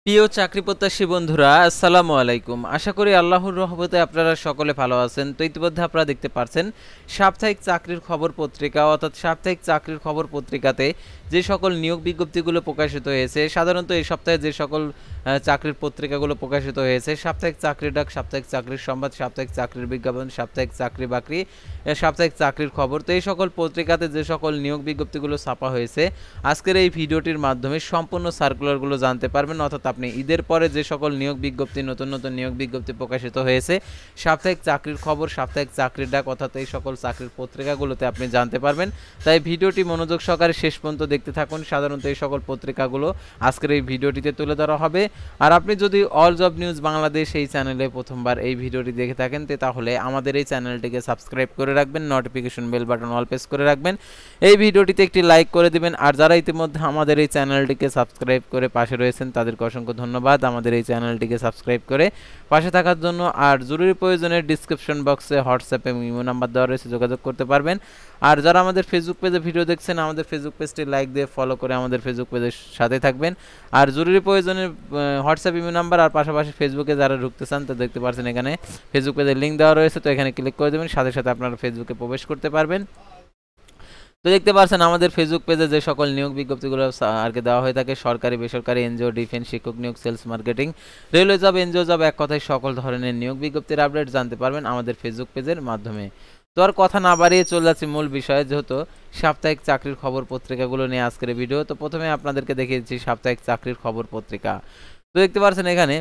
প্রিয় চাকরি প্রত্যাশী বন্ধুরা, আসসালামু আলাইকুম। আশা করি আল্লাহর রহমতে আপনারা সকলে ভালো আছেন। তো ইতিমধ্যে আপনারা দেখতে পাচ্ছেন সাপ্তাহিক চাকরির খবর পত্রিকা, অর্থাৎ সাপ্তাহিক চাকরির খবর পত্রিকাতে যে সকল নিয়োগ বিজ্ঞপ্তিগুলো প্রকাশিত হয়েছে, সাধারণত এই সপ্তাহে যে সকল চাকরির পত্রিকাগুলো প্রকাশিত হয়েছে: সাপ্তাহিক চাকরির ডাক, সাপ্তাহিক চাকরির সংবাদ, সাপ্তাহিক চাকরির বিজ্ঞাপন, সাপ্তাহিক চাকরি বাকরি, সাপ্তাহিক চাকরির খবর। তো এই সকল পত্রিকাতে যে সকল নিয়োগ বিজ্ঞপ্তিগুলো ছাপা হয়েছে, আজকের এই ভিডিওটির মাধ্যমে সম্পূর্ণ সার্কুলারগুলো জানতে পারবেন। অর্থাৎ আপনি ঈদের পরে যে সকল নিয়োগ বিজ্ঞপ্তি, নতুন নতুন নিয়োগ বিজ্ঞপ্তি প্রকাশিত হয়েছে, সাপ্তাহিক চাকরির খবর, সাপ্তাহিক চাকরির ডাক, অর্থাৎ এই সকল চাকরির পত্রিকাগুলোতে আপনি জানতে পারবেন। তাই ভিডিওটি মনোযোগ সহকারে শেষ পর্যন্ত দেখতে থাকুন। সাধারণত এই সকল পত্রিকাগুলো আজকের এই ভিডিওটিতে তুলে ধরা হবে। আর আপনি যদি অল জব নিউজ বাংলাদেশ এই চ্যানেলে প্রথমবার এই ভিডিওটি দেখে থাকেন, তাহলে আমাদের এই চ্যানেলটিকে সাবস্ক্রাইব করে রাখবেন, notification bell button all press করে রাখবেন, এই ভিডিওটিতে একটি লাইক করে দিবেন। আর যারা ইতিমধ্যে আমাদের এই চ্যানেলটিকে সাবস্ক্রাইব করে পাশে রয়েছেন, তাদেরকে অসংখ্য ধন্যবাদ আমাদের এই চ্যানেলটিকে সাবস্ক্রাইব করে পাশে থাকার জন্য। আর জরুরি প্রয়োজনে ডিসক্রিপশন বক্সে হোয়াটসঅ্যাপ এবং ইমো নাম্বার দেওয়া রয়েছে, যোগাযোগ করতে পারবেন। আর যারা আমাদের ফেসবুক পেজে ভিডিও দেখছেন, আমাদের ফেসবুক পেজটি লাইক দিয়ে ফলো করে আমাদের ফেসবুক পেজের সাথে থাকবেন। আর জরুরি প্রয়োজনে হোয়াটসঅ্যাপ ইমো নাম্বার আর পাশাপাশি ফেসবুকে যারা ঢুকতে চান, তো দেখতে পাচ্ছেন এখানে ফেসবুক পেজের লিঙ্ক দেওয়া রয়েছে, তো এখানে ক্লিক করে দেবেন, সাথে সাথে আপনারা ফেসবুকে প্রবেশ করতে পারবেন। তো দেখতে পাচ্ছেন আমাদের ফেসবুক পেজে যে সকল নিয়োগ বিজ্ঞপ্তিগুলো আর কি দেওয়া হয়ে থাকে: সরকারি, বেসরকারি, এনজিও, ডিফেন্স, শিক্ষক নিয়োগ, sales marketing, railway job, NGO job, এক কথায় সকল ধরনের নিয়োগ বিজ্ঞপ্তির আপডেট জানতে পারবেন আমাদের ফেসবুক পেজের মাধ্যমে। তো আর কথা না বাড়িয়ে চলে যাচ্ছি মূল বিষয়ে, যেহেতু সাপ্তাহিক চাকরির খবর পত্রিকাগুলো নিয়ে আজকের ভিডিও। তো প্রথমে আপনাদেরকে দেখিয়ে দিচ্ছি সাপ্তাহিক চাকরির খবর পত্রিকা। তো দেখতে পাচ্ছেন এখানে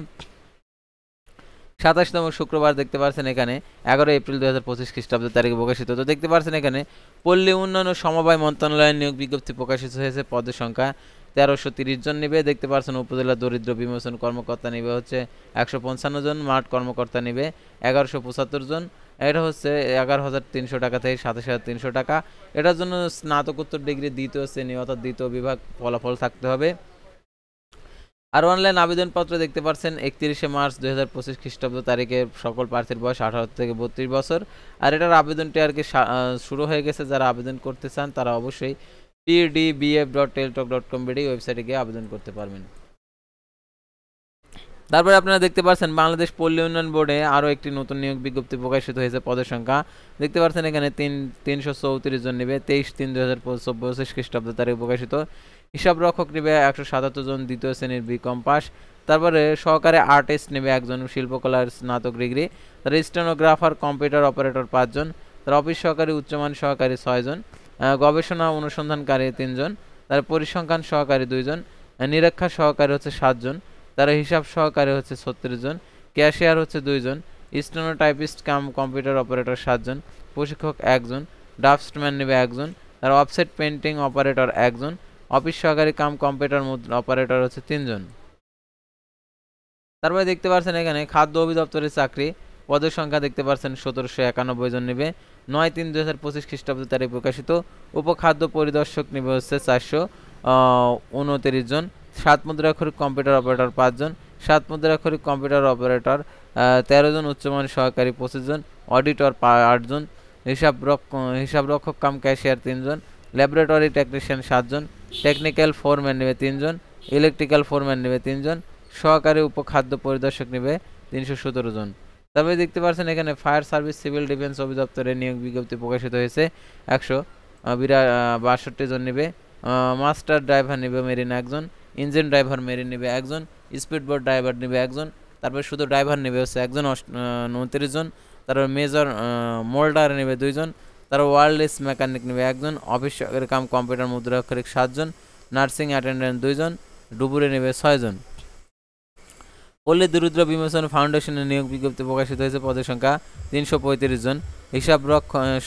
27তম শুক্রবার, দেখতে পাচ্ছেন এখানে 11 এপ্রিল 2025 খ্রিস্টাব্দ তারিখে প্রকাশিত। তো দেখতে পাচ্ছেন এখানে পল্লী উন্নয়ন ও সমবায় মন্ত্রণালয়ের নিয়োগ বিজ্ঞপ্তি প্রকাশিত হয়েছে। পদের সংখ্যা 1330 জন নেবে। দেখতে পাচ্ছেন উপজেলা দরিদ্র বিমোচন কর্মকর্তা নেবে হচ্ছে 155 জন, মাঠ কর্মকর্তা নেবে 1175 জন। এটা হচ্ছে 11,300 টাকা থেকে 27,300 টাকা। এটার জন্য স্নাতকোত্তর ডিগ্রি দ্বিতীয় শ্রেণী অর্থাৎ দ্বিতীয় বিভাগ ফলাফল থাকতে হবে। আর অনলাইন আবেদনপত্র দেখতে পাচ্ছেন 31 মার্চ 2025 খ্রিস্টাব্দ তারিখে সকল প্রার্থীর বয়স 18 থেকে 32 বছর। আর এটার আবেদনটি আর কি শুরু হয়ে গেছে। যারা আবেদন করতে চান তারা অবশ্যই pdbf.teltalk.com ওয়েবসাইটে গিয়ে আবেদন করতে পারবেন। তারপরে আপনারা দেখতে পাচ্ছেন বাংলাদেশ পল্লী উন্নয়ন বোর্ডে আরও একটি নতুন নিয়োগ বিজ্ঞপ্তি প্রকাশিত হয়েছে। পদের সংখ্যা দেখতে পাচ্ছেন এখানে 334 জন নেবে। 23/3/2025 খ্রিস্টাব্দ তারিখে প্রকাশিত। হিসাব রক্ষক নেবে 177 জন, দ্বিতীয় শ্রেণীর বিকম পাস। তারপরে সহকারে আর্টিস্ট নেবে একজন, শিল্পকলার স্নাতক ডিগ্রি। তার স্টেনোগ্রাফার, কম্পিউটার অপারেটর 5 জন। তার অফিস সহকারী, উচ্চমান সহকারী 6 জন। গবেষণা অনুসন্ধানকারী 3 জন। তার পরিসংখ্যান সহকারী 2 জন। নিরীক্ষা সহকারী হচ্ছে 7 জন। তারা হিসাব সহকারী হচ্ছে 36 জন। ক্যাশিয়ার হচ্ছে 2 জন। স্টেনোটাইপিস্ট কাম কম্পিউটার অপারেটর 7 জন। প্রশিক্ষক 1 জন। ড্রাফটসম্যান নেবে 1 জন। তার অফসেট পেন্টিং অপারেটর 1 জন। অফিস সহকারী কাম কম্পিউটার অপারেটর হচ্ছে 3 জন। তারপরে দেখতে পাচ্ছেন এখানে খাদ্য অধিদপ্তরের চাকরি। পদের সংখ্যা দেখতে পাচ্ছেন 1791 জন নেবে। 9/3/2025 খ্রিস্টাব্দ তারিখে প্রকাশিত। উপখাদ্য পরিদর্শক নেবে হচ্ছে 429 জন। 7 মুদ্রাক্ষরিক কম্পিউটার অপারেটর 5 জন। 7 মুদ্রাক্ষরিক কম্পিউটার অপারেটর 13 জন। উচ্চমান সহকারী 25 জন। অডিটর 8 জন। হিসাবরক্ষক কাম ক্যাশিয়ার 3 জন। ল্যাবরেটরি টেকনিশিয়ান 7 জন। টেকনিক্যাল ফোরম্যান নেবে 3 জন। ইলেকট্রিক্যাল ফোরম্যান নেবে 3 জন। সহকারী উপখাদ্য পরিদর্শক নেবে 317 জন। তারপরে দেখতে পাচ্ছেন এখানে ফায়ার সার্ভিস সিভিল ডিফেন্স অধিদপ্তরের নিয়োগ বিজ্ঞপ্তি প্রকাশিত হয়েছে। 162 জন নেবে। মাস্টার ড্রাইভার নেবে মেরিন 1 জন। ইঞ্জিন ড্রাইভার মেরিন নেবে 1 জন। স্পিড বোট ড্রাইভার নেবে 1 জন। তারপরে শুধু ড্রাইভার নেবে হচ্ছে 1 জন, 29 জন। তারপর মেজর মোল্ডার নেবে 2 জন। তারপর ওয়ারলেস মেকানিক নেবে 1 জন। অফিস সহকারী কাম কম্পিউটার মুদ্রাক্ষরিক 7 জন। নার্সিং অ্যাটেন্ডেন্ট 2 জন। ডুবুরে নেবে 6 জন। পল্লী দরিদ্র বিমোচন ফাউন্ডেশনের নিয়োগ বিজ্ঞপ্তি প্রকাশিত হয়েছে। পদের সংখ্যা 335 জন।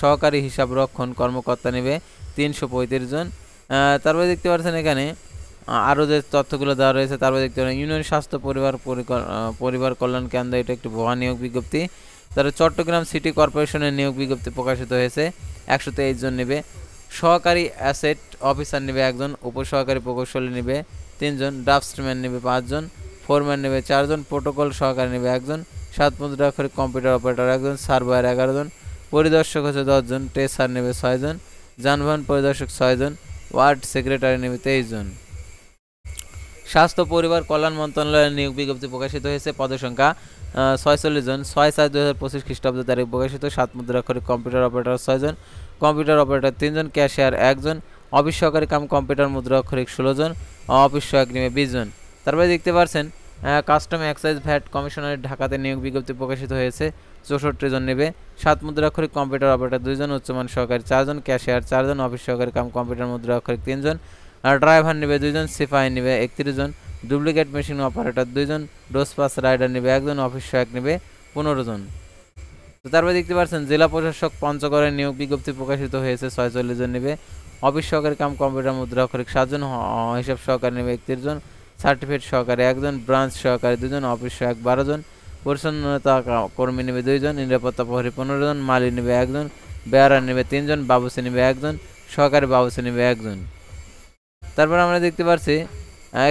সহকারী হিসাব রক্ষণ কর্মকর্তা নেবে 335 জন। তারপরে দেখতে পাচ্ছেন এখানে আরও যে তথ্যগুলো দেওয়া রয়েছে। তারপরে দেখতে পাচ্ছেন ইউনিয়ন স্বাস্থ্য পরিবার কল্যাণ কেন্দ্র, এটা একটি ভুয়া নিয়োগ বিজ্ঞপ্তি। তারপরে চট্টগ্রাম সিটি কর্পোরেশনের নিয়োগ বিজ্ঞপ্তি প্রকাশিত হয়েছে। 123 জন নেবে। সহকারী অ্যাসেট অফিসার নেবে 1 জন। উপসহকারী প্রকৌশলী নেবে 3 জন। ড্রাফটসম্যান নেবে 5 জন। ফোরম্যান নেবে 4 জন। প্রোটোকল সহকারী নেবে 1 জন। 7 মুদ্রাক্ষরিক কম্পিউটার অপারেটর 1 জন। সার্ভার 11 জন। পরিদর্শক হচ্ছে 10 জন। ট্রেসার নেবে 6 জন। যানবাহন পরিদর্শক 6 জন। ওয়ার্ড সেক্রেটারি নেবে 23 জন। স্বাস্থ্য পরিবার কল্যাণ মন্ত্রণালয়ের নিয়োগ বিজ্ঞপ্তি প্রকাশিত হয়েছে। পদের সংখ্যা 46 জন। 6/4/2025 খ্রিস্টাব্দ তারিখ প্রকাশিত। 7 মুদ্রাক্ষরিক কম্পিউটার অপারেটর 6 জন, কম্পিউটার অপারেটর 3 জন, ক্যাশিয়ার 1 জন, অফিস সহকারী কাম কম্পিউটার মুদ্রাক্ষরিক 16 জন, অফিস সহায়ক নিবে 20 জন। তারপরে দেখতে পাচ্ছেন কাস্টম এক্সাইজ ভ্যাট কমিশনারের ঢাকাতে নিয়োগ বিজ্ঞপ্তি প্রকাশিত হয়েছে। 64 জন নেবে। 7 মুদ্রাক্ষরিক কম্পিউটার অপারেটর 2 জন, উচ্চমান সহকারী 4 জন, ক্যাশিয়ার 4 জন, অফিস সহকারী কাম কম্পিউটার মুদ্রাক্ষরিক 3 জন, আর ড্রাইভার নেবে 2 জন, সিপাহি নেবে 31 জন, ডুপ্লিকেট মেশিন অপারেটর 2 জন, ডোজ পাস রাইডার নেবে 1 জন, অফিস সহায়ক নেবে 15 জন। তো তারপরে দেখতে পাচ্ছেন জেলা প্রশাসক পঞ্চগড়ের নিয়োগ বিজ্ঞপ্তি প্রকাশিত হয়েছে। 46 জন নেবে। অফিস সহকারী কাম কম্পিউটার মুদ্রাক্ষরিক 7 জন, হিসাব সহকারী নেবে 31 জন, সার্টিফিকেট সহকারী 1 জন, ব্রাঞ্চ সহকারী 2 জন, অফিস সহায়ক 12 জন, পরিচ্ছন্নতা কর্মী নেবে 2 জন, নিরাপত্তা প্রহরী 15 জন, মালি নেবে 1 জন, বেয়ারার নেবে 3 জন, বাবুসি নেবে 1 জন, সহকারী বাবুসি নেবে 1 জন। তারপর আমরা দেখতে পাচ্ছি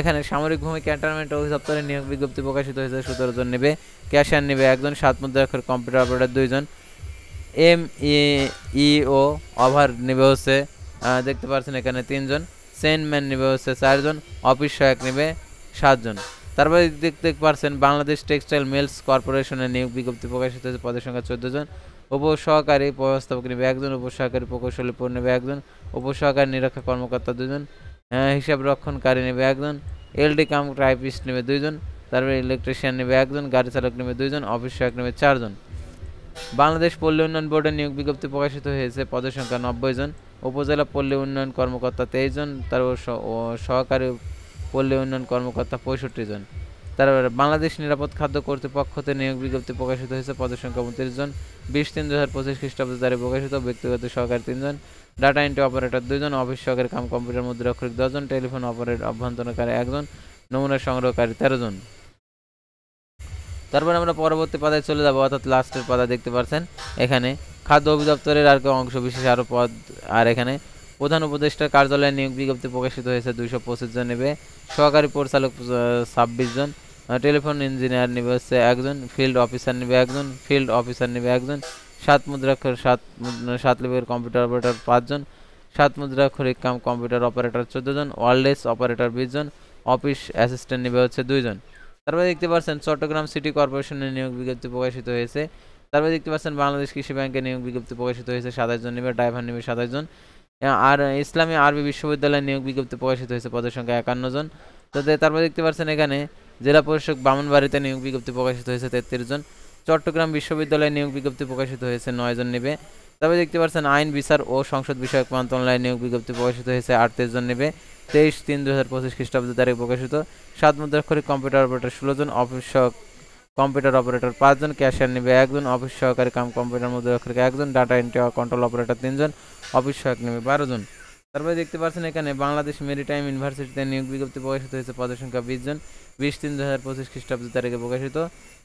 এখানে সামরিক ভূমি ক্যান্টনমেন্ট অধিদপ্তরের নিয়োগ বিজ্ঞপ্তি প্রকাশিত হয়েছে। 17 জন নেবে। ক্যাশিয়ার নেবে 1 জন, 7 মুদ্রাক্ষর কম্পিউটার অপারেটর 2 জন, ও ওভার নেবে হচ্ছে দেখতে পাচ্ছেন এখানে 3 জন, সেনম্যান নেবে হচ্ছে 4 জন, অফিস সহায়ক নেবে 7 জন। তারপরে দেখতে পাচ্ছেন বাংলাদেশ টেক্সটাইল মিলস কর্পোরেশনের নিয়োগ বিজ্ঞপ্তি প্রকাশিত হয়েছে। পদের সংখ্যা 14 জন। উপসহকারী ব্যবস্থাপক নেবে 1 জন, উপসহকারী প্রকৌশলী নেবে 1 জন, উপসহকারী নিরীক্ষা কর্মকর্তা 2 জন, হিসাব রক্ষণকারী নেবে 1 জন, এলডি কাম টাইপিস্ট নেবে 2 জন, তারপরে ইলেকট্রিশিয়ান নেবে 1 জন, গাড়ি চালক নেবে 2 জন, অফিস সহায়ক নেবে 4 জন। বাংলাদেশ পল্লী উন্নয়ন বোর্ডের নিয়োগ বিজ্ঞপ্তি প্রকাশিত হয়েছে। পদের সংখ্যা 90 জন। উপজেলা পল্লী উন্নয়ন কর্মকর্তা 23 জন, তারপর সহকারী পল্লী উন্নয়ন কর্মকর্তা 65 জন। তারপরে বাংলাদেশ নিরাপদ খাদ্য কর্তৃপক্ষতে নিয়োগ বিজ্ঞপ্তি প্রকাশিত হয়েছে। পদের সংখ্যা 29 জন। 20/3/2025 খ্রিস্টাব্দ তারিখ প্রকাশিত। ব্যক্তিগত সহকারী 3 জন, ডাটা এন্ট্রি অপারেটর 2 জন, অফিস সহকারী কাম কম্পিউটার মুদ্রাক্ষরিক 10 জন, টেলিফোন অপারেটর অভ্যন্তরণকারী 1 জন, নমুনা সংগ্রহকারী 13 জন। তারপর আমরা পরবর্তী পাতায় চলে যাব, অর্থাৎ লাস্টের পাতা দেখতে পাচ্ছেন এখানে খাদ্য অধিদপ্তরের আর অংশ বিশেষ আরও পদ। আর এখানে প্রধান উপদেষ্টার কার্যালয়ে নিয়োগ বিজ্ঞপ্তি প্রকাশিত হয়েছে। 225 জন নেবে। সহকারী পরিচালক 26 জন, টেলিফোন ইঞ্জিনিয়ার নেবে হচ্ছে 1 জন, ফিল্ড অফিসার নেবে 1 জন, ফিল্ড অফিসার নেবে 1 জন, 7 মুদ্রাক্ষর 7 লেভেলের কম্পিউটার অপারেটর 5 জন, 7 মুদ্রাক্ষরিক কাম কম্পিউটার অপারেটর 14 জন, ওয়্যারলেস অপারেটর 20 জন, অফিস অ্যাসিস্ট্যান্ট নেবে হচ্ছে 2 জন। তারপরে দেখতে পাচ্ছেন চট্টগ্রাম সিটি কর্পোরেশনের নিয়োগ বিজ্ঞপ্তি প্রকাশিত হয়েছে। তারপরে দেখতে পাচ্ছেন বাংলাদেশ কৃষি ব্যাংকের নিয়োগ বিজ্ঞপ্তি প্রকাশিত হয়েছে। 27 জন নেবে। ড্রাইভার নেবে 27 জন। আর ইসলামী আরবি বিশ্ববিদ্যালয়ের নিয়োগ বিজ্ঞপ্তি প্রকাশিত হয়েছে। পদের সংখ্যা 51 জন। তারপরে দেখতে পাচ্ছেন এখানে জেলা প্রশাসক ব্রাহ্মণবাড়িতে নিয়োগ বিজ্ঞপ্তি প্রকাশিত হয়েছে। 33 জন। চট্টগ্রাম বিশ্ববিদ্যালয়ে নিয়োগ বিজ্ঞপ্তি প্রকাশিত হয়েছে। 9 জন নেবে। তারপরে দেখতে পাচ্ছেন আইন বিচার ও সংসদ বিষয়ক মন্ত্রণালয়ে নিয়োগ বিজ্ঞপ্তি প্রকাশিত হয়েছে। 38 জন নেবে। 23/3/2025 খ্রিস্টাব্দ তারিখ প্রকাশিত। 7 মুদ্রাক্ষরিক কম্পিউটার অপারেটর 16 জন, অফিস কম্পিউটার অপারেটর 5 জন, ক্যাশিয়ার নেবে 1 জন, অফিস সহকারী কাম কম্পিউটার মুদ্রাক্ষরিক 1 জন, ডাটা এন্ট্রি কন্ট্রোল অপারেটর 3 জন, অফিস সহায়ক নেবে 12 জন। তারপরে দেখতে পাচ্ছেন এখানে বাংলাদেশ মেরিটাইম ইউনিভার্সিটিতে নিয়োগ বিজ্ঞপ্তি প্রকাশিত হয়েছে। পদের সংখ্যা 20 জন। 20/3/2025 খ্রিস্টাব্দ তারিখে প্রকাশিত।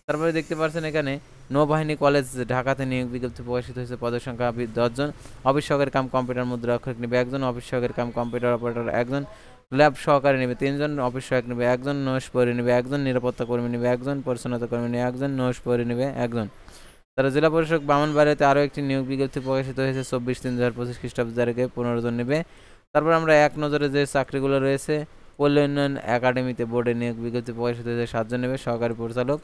তারপরে দেখতে পাচ্ছেন এখানে নৌবাহিনী কলেজ ঢাকাতে নিয়োগ বিজ্ঞপ্তি প্রকাশিত হয়েছে। পদের সংখ্যা 10 জন। অফিস সহকারী কাম কম্পিউটার মুদ্রাক্ষরিক নেবে 1 জন, অফিস সহকারী কাম কম্পিউটার অপারেটর 1 জন, ল্যাব সহকারী নেবে 3 জন, অফিস সহায়ক নেবে 1 জন, নৈশ পরি নেবে 1 জন, নিরাপত্তা কর্মী নেবে 1 জন, পরিচ্ছন্নতা কর্মী নেবে 1 জন, নৈশ পরি নেবে 1 জন। তারা জেলা প্রশাসক ব্রাহ্মণবাড়িয়াতে আরও একটি নিয়োগ বিজ্ঞপ্তি প্রকাশিত হয়েছে। 24/3/2025 খ্রিস্টাব্দ তারিখে 15 জন নেবে। তারপর আমরা এক নজরে যে চাকরিগুলো রয়েছে, পল্লী উন্নয়ন একাডেমিতে বোর্ডে নিয়োগ বিজ্ঞপ্তি প্রকাশিত হয়েছে। 7 জন নেবে। সহকারী পরিচালক।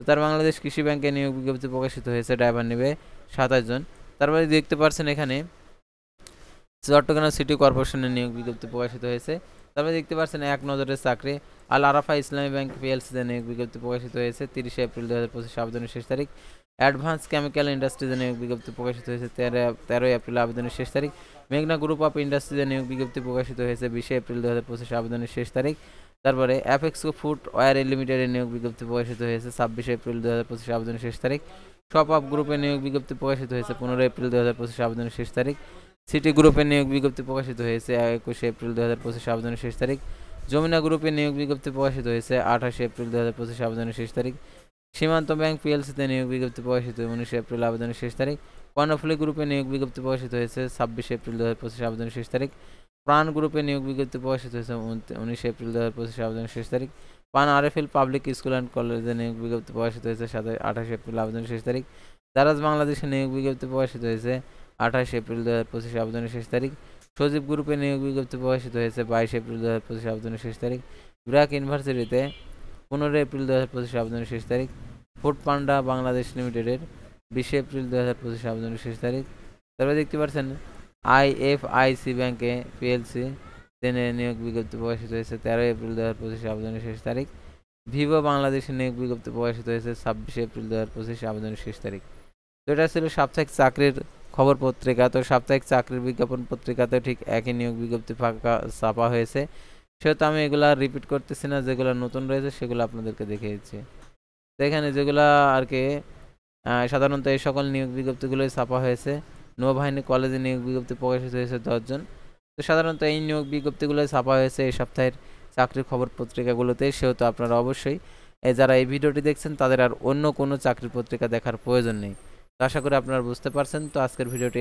তার বাংলাদেশ কৃষি ব্যাংকে নিয়োগ বিজ্ঞপ্তি প্রকাশিত হয়েছে। ড্রাইভার নেবে 27 জন। তারপরে দেখতে পাচ্ছেন এখানে চট্টগ্রাম সিটি কর্পোরেশনের নিয়োগ বিজ্ঞপ্তি প্রকাশিত হয়েছে। তারপরে দেখতে পাচ্ছেন এক নজরের চাকরি আল আরাফা ইসলামী ব্যাংক পিএলসিতে নিয়োগ বিজ্ঞপ্তি প্রকাশিত হয়েছে। 30 এপ্রিল 2025 আবেদনের শেষ তারিখ। অ্যাডভান্স কেমিক্যাল ইন্ডাস্ট্রিজে নিয়োগ বিজ্ঞপ্তি প্রকাশিত হয়েছে। 13 এপ্রিল আবেদনের শেষ তারিখ। মেঘনা গ্রুপ অফ ইন্ডাস্ট্রিজে নিয়োগ বিজ্ঞপ্তি প্রকাশিত হয়েছে। 20 এপ্রিল 2025 আবেদনের শেষ তারিখ। তারপরে অ্যাপেক্সো ফুড ওয়্যার লিমিটেডের নিয়োগ বিজ্ঞপ্তি প্রকাশিত হয়েছে। 26 এপ্রিল 2025 আবেদনের শেষ তারিখ। শপ আপ গ্রুপের নিয়োগ বিজ্ঞপ্তি প্রকাশিত হয়েছে। 15 এপ্রিল 2025 আবেদনের শেষ তারিখ। সিটি গ্রুপের নিয়োগ বিজ্ঞপ্তি প্রকাশিত হয়েছে। 21 এপ্রিল 2025 আবেদনের শেষ তারিখ। যমুনা গ্রুপের নিয়োগ বিজ্ঞপ্তি প্রকাশিত হয়েছে। 28 এপ্রিল 2025 আবেদনের শেষ তারিখ। সীমান্ত ব্যাংক পিএলসিতে নিয়োগ বিজ্ঞপ্তি প্রকাশিত 19 এপ্রিল আবেদনের শেষ তারিখ। কর্ণফুলী গ্রুপে নিয়োগ বিজ্ঞপ্তি প্রকাশিত হয়েছে। 26 এপ্রিল 2025 আবেদনের শেষ তারিখ। প্রাণ গ্রুপে নিয়োগ বিজ্ঞপ্তি প্রকাশিত হয়েছে। 19 এপ্রিল 2025 আবেদনের শেষ তারিখ। পান আরএফএল পাবলিক স্কুল অ্যান্ড কলেজে নিয়োগ বিজ্ঞপ্তি প্রকাশিত হয়েছে। 28 এপ্রিল আবেদনের শেষ তারিখ। দারাজ বাংলাদেশে নিয়োগ বিজ্ঞপ্তি প্রকাশিত হয়েছে। 28 এপ্রিল 2025 আবেদনের শেষ তারিখ। সজীব গ্রুপে নিয়োগ বিজ্ঞপ্তি প্রকাশিত হয়েছে। 22 এপ্রিল 2025 আবেদনের শেষ তারিখ। ব্র্যাক ইউনিভার্সিটিতে 15 এপ্রিল 2025 আবেদনের শেষ তারিখ। ফুড পান্ডা বাংলাদেশ লিমিটেডের 20 এপ্রিল 2025 আবেদনের শেষ তারিখ। তারপরে দেখতে পাচ্ছেন IFIC ব্যাংকে PLC নিয়োগ বিজ্ঞপ্তি প্রকাশিত হয়েছে 13 এপ্রিল 2025 আবেদনের শেষ তারিখ। ভিভো বাংলাদেশের নিয়োগ বিজ্ঞপ্তি প্রকাশিত হয়েছে 26 এপ্রিল 2025 আবেদনের শেষ তারিখ। তো এটা ছিল সাপ্তাহিক চাকরির খবর পত্রিকা। তো সাপ্তাহিক চাকরির বিজ্ঞাপন পত্রিকাতে ঠিক একই নিয়োগ বিজ্ঞপ্তি ছাপা হয়েছে, সেহেতু আমি এগুলা রিপিট করতেছি না, যেগুলো নতুন রয়েছে সেগুলো আপনাদেরকে দেখিয়ে দিচ্ছি। তো এখানে যেগুলা আর কি সাধারণত এই সকল নিয়োগ বিজ্ঞপ্তিগুলোই ছাপা হয়েছে। নৌবাহিনী কলেজে নিয়োগ বিজ্ঞপ্তি প্রকাশিত হয়েছে 10 জন। তো সাধারণত এই নিয়োগ বিজ্ঞপ্তিগুলোই ছাপা হয়েছে এই সপ্তাহের চাকরির খবর পত্রিকাগুলোতে, সেহেতু আপনারা অবশ্যই যারা এই ভিডিওটি দেখছেন তাদের আর অন্য কোনো চাকরির পত্রিকা দেখার প্রয়োজন নেই। তো আশা করি আপনারা বুঝতে পারছেন। তো আজকের ভিডিওটি